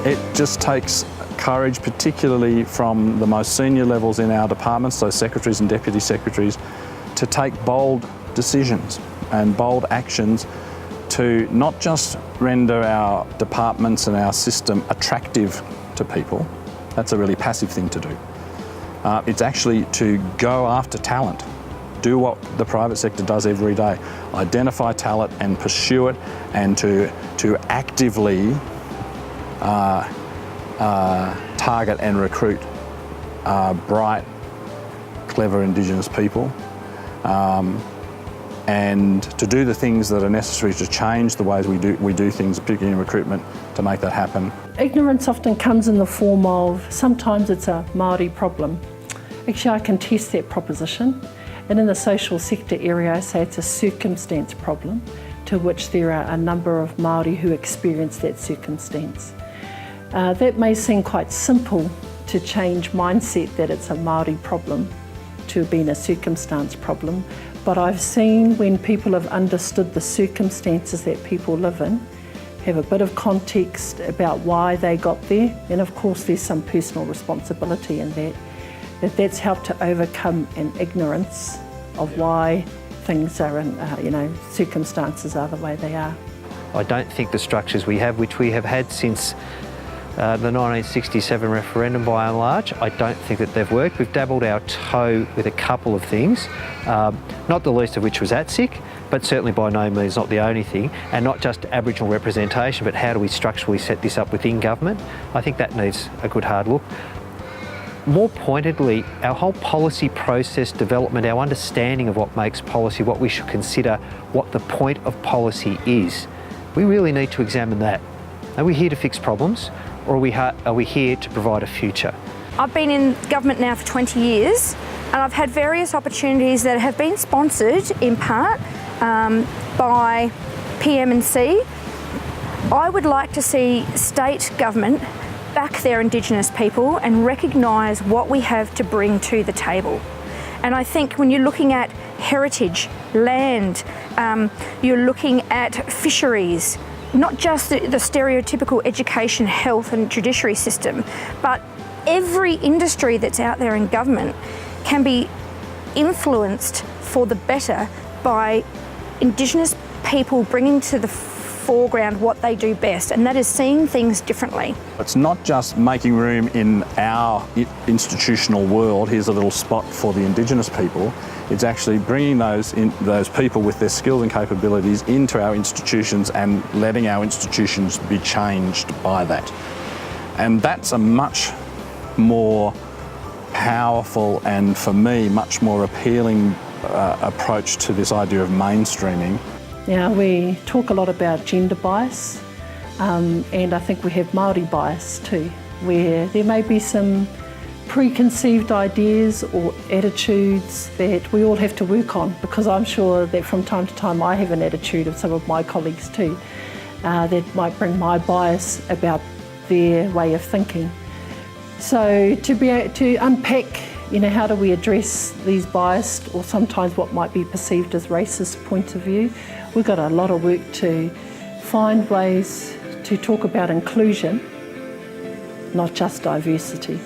It just takes courage, particularly from the most senior levels in our departments, so secretaries and deputy secretaries, to take bold decisions and bold actions to not just render our departments and our system attractive to people. That's a really passive thing to do. It's actually to go after talent. Do what the private sector does every day. Identify talent and pursue it, and to actively target and recruit bright, clever Indigenous people, and to do the things that are necessary to change the ways we do things, particularly in recruitment, to make that happen. Ignorance often comes in the form of, sometimes it's a Māori problem. Actually, I contest that proposition, and in the social sector area I say it's a circumstance problem, to which there are a number of Māori who experience that circumstance. That may seem quite simple to change mindset that it's a Māori problem to being a circumstance problem, but I've seen when people have understood the circumstances that people live in, have a bit of context about why they got there, and of course there's some personal responsibility in that's helped to overcome an ignorance of why things are in, circumstances are the way they are. I don't think the structures we have, which we have had since the 1967 referendum by and large, I don't think that they've worked. We've dabbled our toe with a couple of things, not the least of which was ANZSOG, but certainly by no means not the only thing, and not just Aboriginal representation, but how do we structurally set this up within government? I think that needs a good hard look. More pointedly, our whole policy process development, our understanding of what makes policy, what we should consider, what the point of policy is, we really need to examine that. Are we here to fix problems, or are we here to provide a future? I've been in government now for 20 years, and I've had various opportunities that have been sponsored in part by PM&C. I would like to see state government back their Indigenous people and recognise what we have to bring to the table. And I think when you're looking at heritage, land, you're looking at fisheries, not just the stereotypical education, health and judiciary system, but every industry that's out there in government can be influenced for the better by Indigenous people bringing to the foreground what they do best, and that is seeing things differently. It's not just making room in our institutional world, here's a little spot for the Indigenous people. It's actually bringing those people with their skills and capabilities into our institutions and letting our institutions be changed by that. And that's a much more powerful and, for me, much more appealing approach to this idea of mainstreaming. Now, we talk a lot about gender bias, and I think we have Māori bias too, where there may be some preconceived ideas or attitudes that we all have to work on, because I'm sure that from time to time I have an attitude of some of my colleagues too that might bring my bias about their way of thinking. So to be able to unpack, how do we address these biased or sometimes what might be perceived as racist points of view, we've got a lot of work to find ways to talk about inclusion, not just diversity.